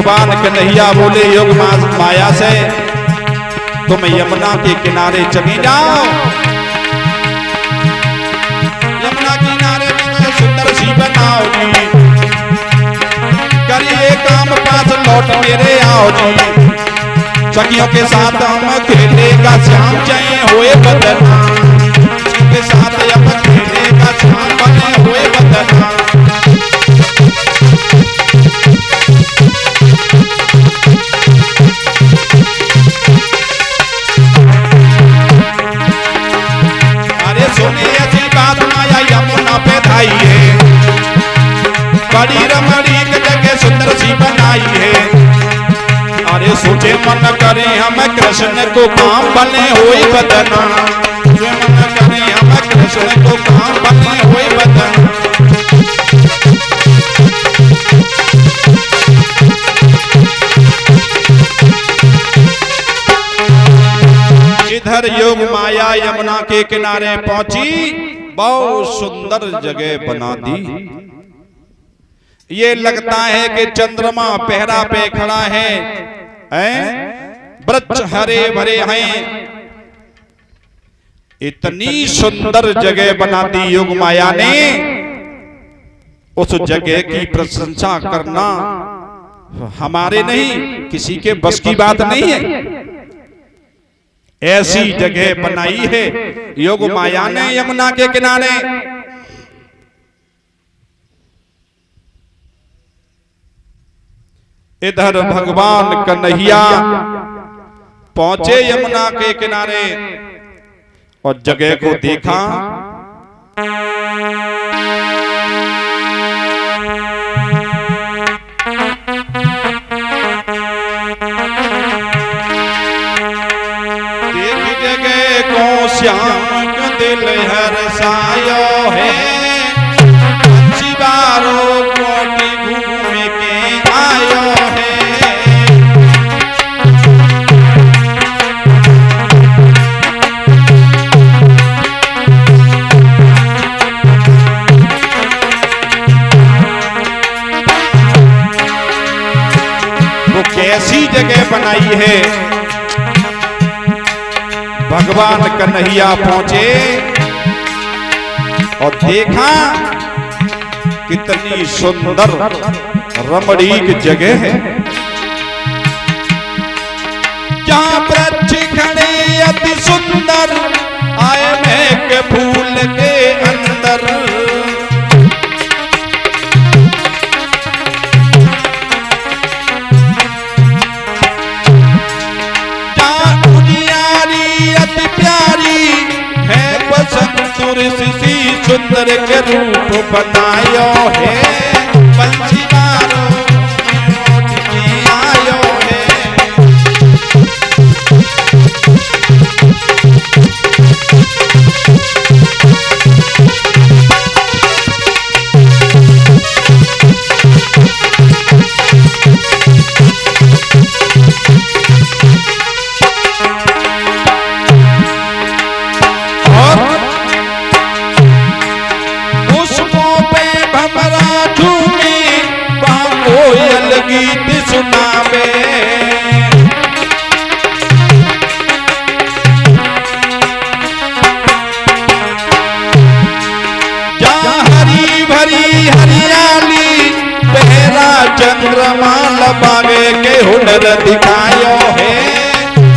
भगवान कन्हैया बोले योग माया से तुम यमुना के किनारे चले जाओ, यमुना किनारे में सुंदर सी बनाओ जी, करिए काम पास लौट मेरे आओ जी, सखियों के साथ हम खेलेगा श्याम चाहिए हुए बदना, के साथ अब खेलेगा श्याम बने हुए बदना। अरे सुनिए ऐसी बात माया यमुना पे धाई है, बड़ी रमणीक जगह सुंदर सी बनाई है। अरे सोचे मन करे हम कृष्ण को काम बने हुए बदना, मन करे हम कृष्ण को काम बने हुए बदना। इधर योग माया यमुना के किनारे पहुंची, बहुत सुंदर जगह बना दी। ये लगता है कि चंद्रमा पहरा पे खड़ा है, वृक्ष हरे भरे हैं। इतनी सुंदर जगह बना दी योग माया ने, उस जगह की प्रशंसा करना हमारे नहीं किसी के बस की बात नहीं है। ऐसी जगह बनाई है योग माया ने यमुना के किनारे। इधर भगवान कन्हैया पहुंचे यमुना के किनारे और जगह को देखा। देख जगह को श्याम का दिल हर्षायो है, शिवारो कोटि घूम के आयो है। वो कैसी जगह बनाई है। भगवान कन्हैया पहुंचे और देखा कितनी सुंदर रमणीक जगह है। जहां वृक्ष खड़े अति सुंदर, आए महक फूल के अंदर। सुंदर के रूप बनायो है, पंछीवारो में आयो है। गीत सुनावे जहाँ हरी भरी हरियाली, पहरा चंद्रमा लबावे के हुनर दिखायो है।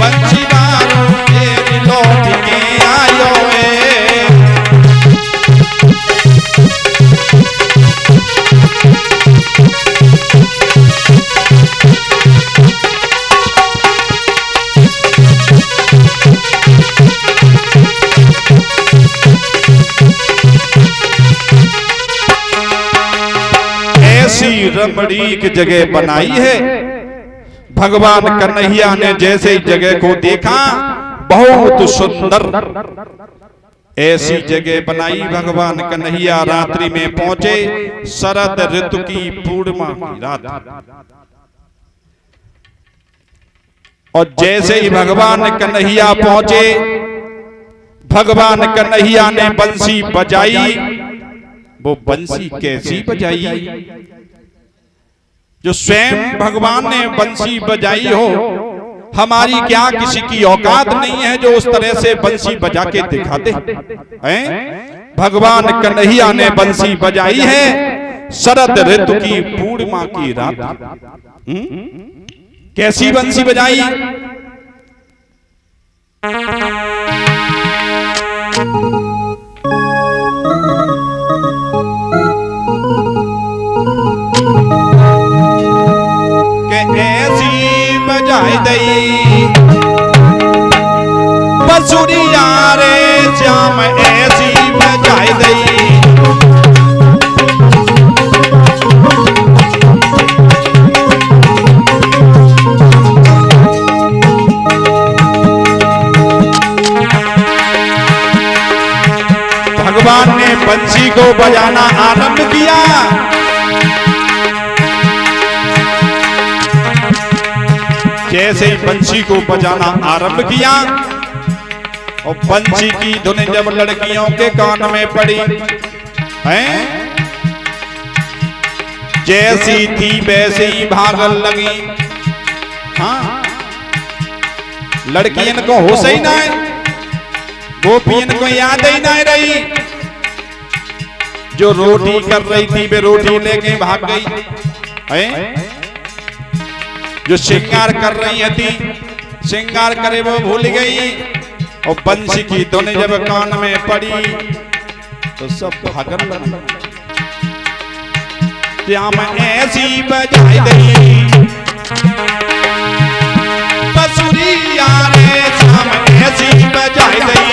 पंछीवारों के लौट के आयो है। ऐसी रमणीक जगह बनाई है। भगवान कन्हैया ने जैसे ही जगह को देखा, बहुत सुंदर ऐसी जगह बनाई। भगवान कन्हैया रात्रि में पहुंचे, शरद ऋतु की पूर्णिमा की रात। और जैसे ही भगवान कन्हैया पहुंचे, भगवान कन्हैया ने बंसी बजाई। वो बंसी कैसी बजाई? जो स्वयं भगवान ने बंसी बजाई हो, हमारी क्या किसी की औकात नहीं है जो उस तरह से बंसी बजा के दिखाते हैं। भगवान कन्हैया ने बंसी बजाई है शरद ऋतु की पूर्णिमा की रात। कैसी बंसी बजाई? ऐसी बजाई दई बंसुरिया रे श्याम, ऐसी बजाई दई। भगवान ने बंसी को बजाना आरंभ किया। जैसे ही बंसी को बजाना आरंभ किया और बंसी की धुन जब लड़कियों के कान में पड़ी हैं, जैसी थी वैसे ही भागल लगी। हाँ, लड़कियन को होश ही ना, गोपियन को याद ही ना रही। जो रोटी कर रही थी वे रोटी लेके भाग गई है। जो श्रृंगार कर रही थी श्रृंगार करे वो भूल गई। और बंसी की धुन जब कान में पड़ी तो सब भागन लगा। श्याम ऐसी बजाई गई बंसुरिया रे श्याम, ऐसी बजाई गई।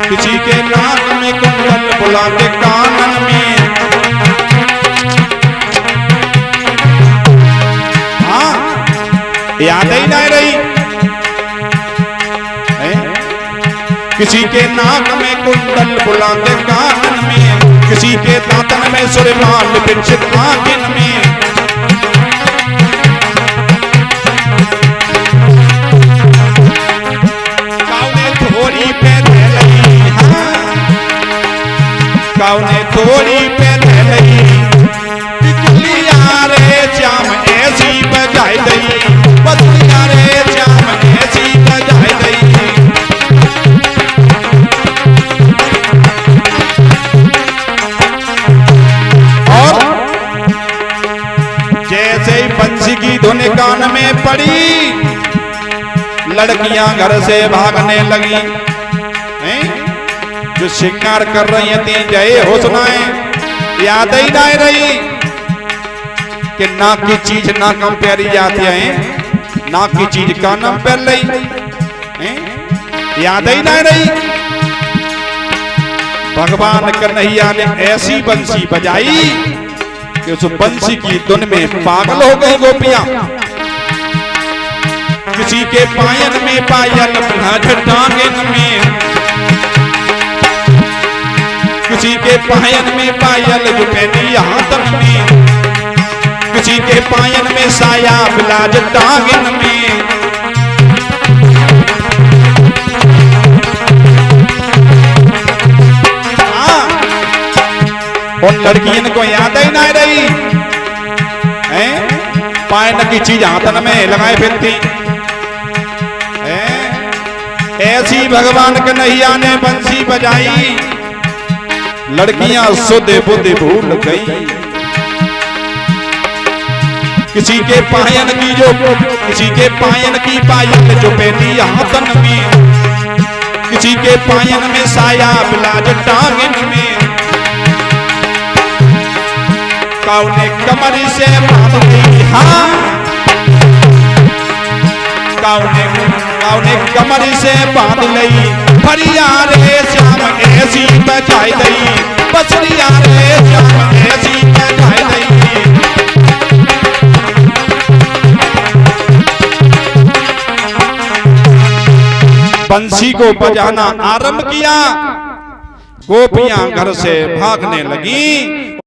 किसी के नाक में कुंडल बुला के कानन में, हाँ याद ही नहीं रही। किसी के नाक में कुंडल बुला के कानन में, किसी के दांतन में सुरमाल विकसित आंखन में। काउने थोड़ी पे काउने थोड़ी पे धैलई टिकलिया रे श्याम, ऐसी बजाई दई बंसुरिया रे श्याम, ऐसी बजाई दई। और जैसे ही बंसी की धुन कान में पड़ी, लड़कियां घर से भागने लगी। जो श्रृंगार कर रही थी जय हो सुनाए, याद ही ना रही कि नाक की चीज नाकम प्यारी जाती है, नाक की चीज कानम पहन रही, याद ही ना रही। भगवान कन्हैया ने ऐसी बंसी बजाई कि उस बंसी की धुन में पागल हो गई गोपियां। किसी के पायन में पायल टांगन में, किसी के पायन में पायल जो पहनी हाथन में, किसी के पायन में साया बिलाज टांगन में। उन लड़कियन को याद ही ना रही पायन की चीज हाथन में लगाए फिरती। ऐसी भगवान कन्हैया ने बंसी बजाई, लड़कियां सुध बुध भूल गई। किसी के पायन की जो, किसी के पायन की पायल जो पहनी हाथन में, किसी के पायन में साया बिलाज टांगन में। काउने कमरी से बांध दी, हाँ काउने कमरी से बांध लई बंसुरिया रे श्याम, ऐसी बजाई दई बंसुरिया रे श्याम, ऐसी बजाई दई। बंसी को बजाना आरंभ किया, गोपियां घर से भागने लगी।